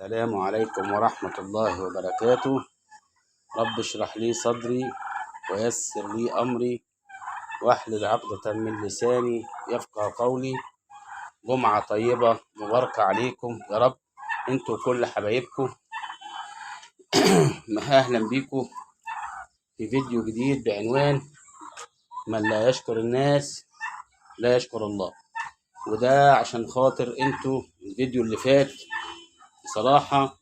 السلام عليكم ورحمة الله وبركاته. رب اشرح لي صدري ويسر لي أمري واحلل عقدة من لساني يفقه قولي. جمعة طيبة مباركة عليكم يا رب انتوا كل حبايبكم. أهلا بيكم في فيديو جديد بعنوان من لا يشكر الناس لا يشكر الله. وده عشان خاطر انتوا الفيديو اللي فات بصراحة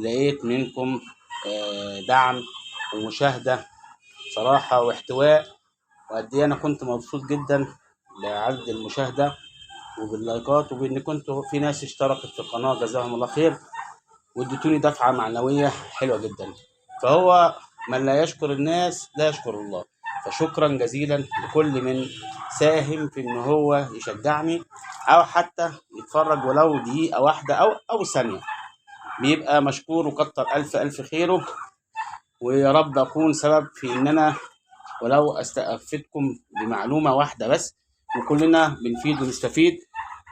لقيت منكم دعم ومشاهدة صراحة واحتواء، وقد ايه انا كنت مبسوط جدا بعدد المشاهدة وباللايكات وبان كنتوا في ناس اشتركت في القناة جزاهم الله خير واديتوني دفعة معنوية حلوة جدا. فهو من لا يشكر الناس لا يشكر الله، فشكرا جزيلا لكل من ساهم في ان هو يشجعني او حتى يتفرج ولو دقيقة واحدة او ثانية، بيبقى مشكور وكتر ألف خيره. ويا رب أكون سبب في إن أنا ولو أستفدكم بمعلومة واحدة بس، وكلنا بنفيد ونستفيد،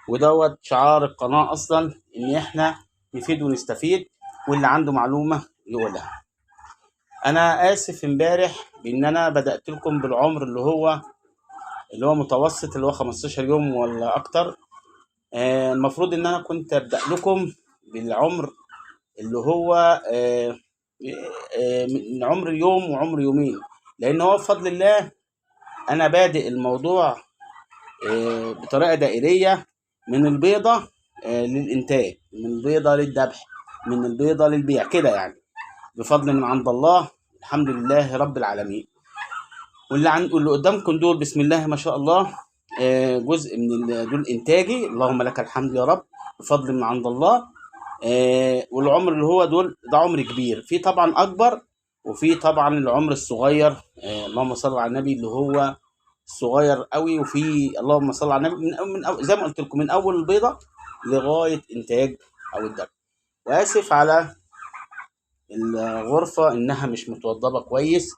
ودوت شعار القناة أصلا إن إحنا نفيد ونستفيد واللي عنده معلومة يقولها. أنا آسف امبارح بإن أنا بدأت لكم بالعمر اللي هو متوسط، اللي هو 15 يوم ولا أكتر. المفروض إن أنا كنت أبدأ لكم بالعمر اللي هو من عمر يوم وعمر يومين، لان هو بفضل الله انا بادئ الموضوع بطريقه دائريه من البيضه للانتاج، من البيضه للذبح، من البيضه للبيع كده، يعني بفضل من عند الله الحمد لله رب العالمين. واللي قدامكم دول بسم الله ما شاء الله جزء من دول انتاجي، اللهم لك الحمد يا رب بفضل من عند الله. والعمر اللي هو ده عمر كبير، في طبعا اكبر وفي طبعا العمر الصغير. اللهم صل على النبي اللي هو الصغير قوي، وفي اللهم صل على النبي من زي ما قلت لكم من اول البيضه لغايه انتاج او الدم. واسف على الغرفه انها مش متوضبه كويس.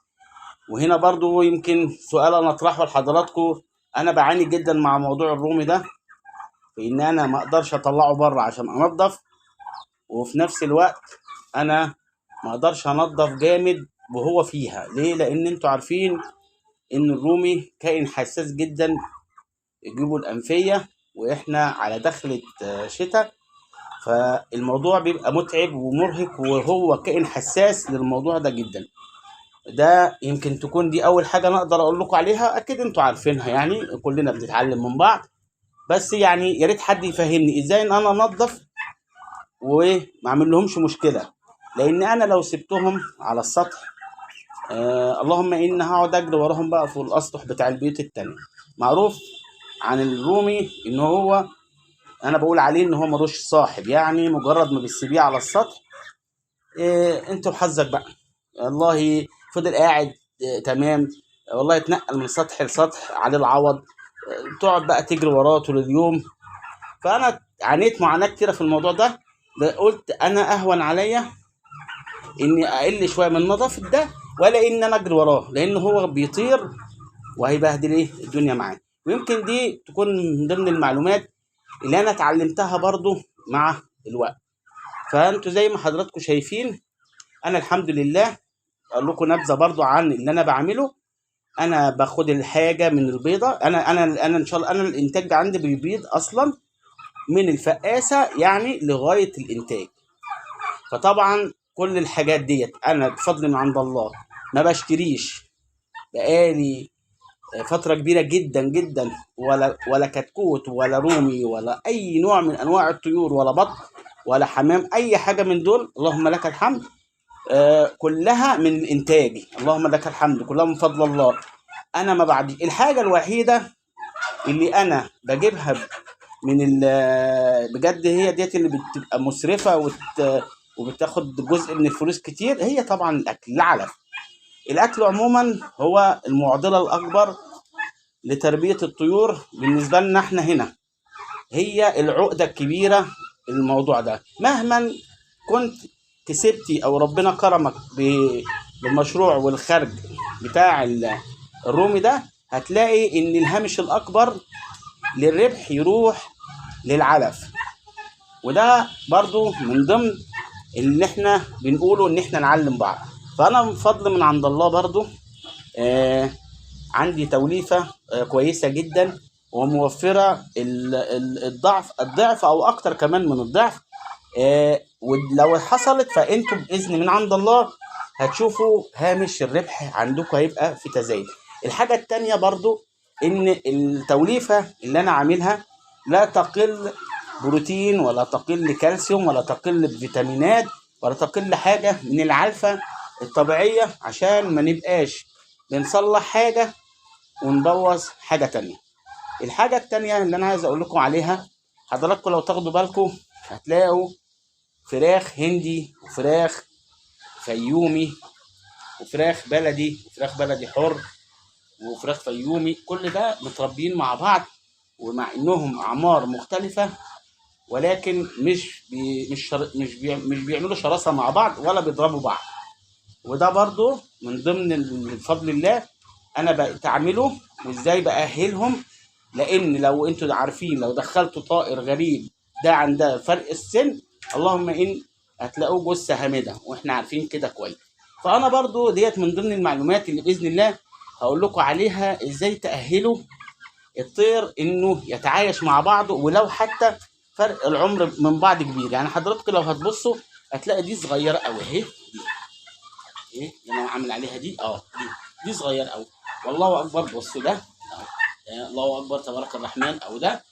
وهنا برضو يمكن سؤال انا اطرحه لحضراتكم، انا بعاني جدا مع موضوع الرومي ده في ان انا ما اقدرش اطلعه بره عشان انضف، وفي نفس الوقت انا ما اقدرش انضف جامد وهو فيها. ليه؟ لان انتوا عارفين ان الرومي كائن حساس جدا يجيبوا الانفيه، واحنا على دخلة شتاء، فالموضوع بيبقى متعب ومرهق، وهو كائن حساس للموضوع ده جدا. ده يمكن تكون دي اول حاجه انا اقدر اقول لكم عليها، اكيد انتوا عارفينها، يعني كلنا بنتعلم من بعض، بس يعني يا ريت حد يفهمني ازاي ان انا انضف وما اعمل لهمش مشكله. لان انا لو سبتهم على السطح اللهم ان هقعد اجري وراهم بقى في الاسطح بتاع البيوت التانية. معروف عن الرومي ان هو انا بقول عليه ان هو ملوش صاحب، يعني مجرد ما بتسيبيه على السطح انت وحظك بقى. والله فضل قاعد تمام، والله يتنقل من سطح لسطح عليه العوض، تقعد بقى تجري وراه طول اليوم. فانا عانيت معاناه كتيره في الموضوع ده. قلت انا اهون عليا اني اقل شويه من نظافه ده ولا ان انا اجري وراه، لان هو بيطير وهيبهدل الدنيا معاه. ويمكن دي تكون من ضمن المعلومات اللي انا اتعلمتها برضو مع الوقت. فانتوا زي ما حضراتكم شايفين انا الحمد لله اقول لكم نبذه برضو عن اللي انا بعمله. انا باخد الحاجه من البيضه، انا ان شاء الله انا الانتاج ده عندي بيبيض اصلا من الفقاسه يعني لغايه الانتاج. فطبعا كل الحاجات ديت انا بفضل من عند الله ما بشتريش بقالي فتره كبيره جدا جدا، ولا كتكوت ولا رومي ولا اي نوع من انواع الطيور ولا بط ولا حمام، اي حاجه من دول اللهم لك الحمد كلها من انتاجي، اللهم لك الحمد كلها من فضل الله. انا ما بعد الحاجه الوحيده اللي انا بجيبها من بجد هي ديت اللي بتبقى مسرفه وبتاخد جزء من الفلوس كتير، هي طبعا الاكل، العلف. الاكل عموما هو المعضله الاكبر لتربيه الطيور بالنسبه لنا احنا هنا، هي العقده الكبيره. الموضوع ده مهما كنت كسبتي او ربنا كرمك بالمشروع والخرج بتاع الرومي ده، هتلاقي ان الهامش الاكبر للربح يروح للعلف. وده برضو من ضمن اللي احنا بنقوله ان احنا نعلم بعض. فانا من فضل من عند الله برضو عندي توليفة كويسة جدا وموفرة الضعف او اكتر كمان من الضعف. ولو حصلت فانتوا باذن من عند الله هتشوفوا هامش الربح عندكم هيبقى في تزايد. الحاجة التانية برضو ان التوليفة اللي انا عاملها لا تقل بروتين ولا تقل كالسيوم ولا تقل فيتامينات ولا تقل حاجة من العلفة الطبيعية، عشان ما نبقاش بنصلح حاجة ونبوظ حاجة تانية. الحاجة التانية اللي انا عايز اقول لكم عليها، حضراتكم لو تاخدوا بالكم هتلاقوا فراخ هندي وفراخ فيومي وفراخ بلدي حر وفراخ فيومي، كل ده متربيين مع بعض، ومع انهم اعمار مختلفة ولكن مش بيعملوا شراسة مع بعض ولا بيضربوا بعض. وده برضو من ضمن فضل الله انا بقيت اعمله وازاي باهلهم، لان لو انتوا عارفين لو دخلتوا طائر غريب ده عن ده فرق السن اللهم ان هتلاقوه جثه هامده، واحنا عارفين كده كويس. فانا برضو ديت من ضمن المعلومات اللي باذن الله هقول لكم عليها ازاي تاهلوا الطير انه يتعايش مع بعضه، ولو حتى فرق العمر من بعض كبير. يعني حضراتكم لو هتبصوا هتلاقي دي صغيره قوي اهي، ايه اللي انا عامل عليها دي دي صغيره قوي، والله اكبر. بصوا ده الله اكبر تبارك الرحمن، او ده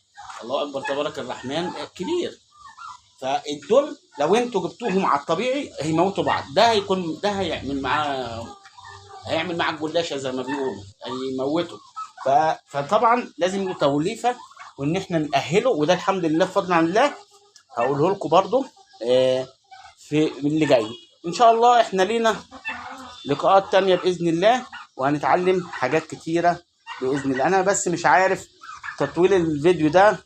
الله اكبر تبارك الرحمن كبير. فالدول لو انتوا جبتوهم على الطبيعي هيموتوا بعض، ده هيعمل معاه الجلاشه زي ما بيقولوا، هيموتوا. فطبعا لازم له توليفه وان احنا نأهله، وده الحمد لله بفضل عن الله هقوله لكم برضو في اللي جاي ان شاء الله. احنا لينا لقاءات تانية باذن الله وهنتعلم حاجات كتيره باذن الله. انا بس مش عارف تطويل الفيديو ده،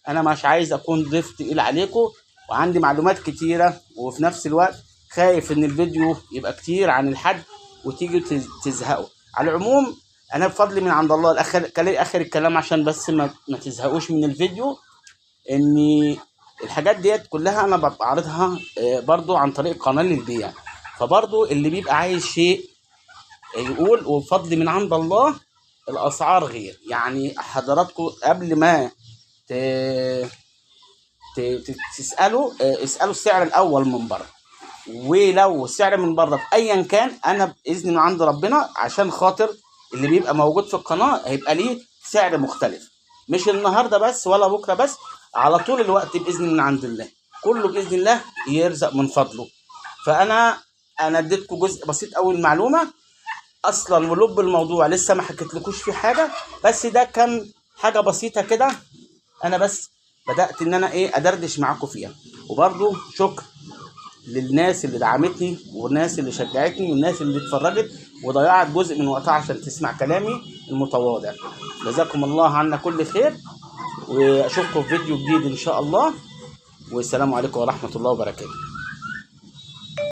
انا مش عايز اكون ضيف تقيل عليكم، وعندي معلومات كتيره، وفي نفس الوقت خايف ان الفيديو يبقى كتير عن الحد وتيجوا تزهقوا. على العموم انا بفضل من عند الله اخر الكلام عشان بس ما تزهقوش من الفيديو، ان الحاجات ديت كلها انا بعرضها برضو عن طريق قناه للبيع. فبرضو اللي بيبقى عايز شيء يقول، وبفضل من عند الله الاسعار غير. يعني حضراتكم قبل ما اسالوا السعر الاول من بره، ولو السعر من بره بايا كان انا باذن من عند ربنا عشان خاطر اللي بيبقى موجود في القناه هيبقى ليه سعر مختلف، مش النهارده بس ولا بكره بس، على طول الوقت باذن من عند الله، كله باذن الله يرزق من فضله. فانا اديتكم جزء بسيط قوي المعلومه اصلا، ولب الموضوع لسه ما حكيتلكوش فيه حاجه، بس ده كان حاجه بسيطه كده، انا بس بدات ان انا ادردش معاكم فيها. وبرضو شكر للناس اللي دعمتني والناس اللي شجعتني والناس اللي اتفرجت وضيعت جزء من وقتها عشان تسمع كلامي المتواضع. جزاكم الله عنا كل خير، واشوفكم في فيديو جديد ان شاء الله، والسلام عليكم ورحمه الله وبركاته.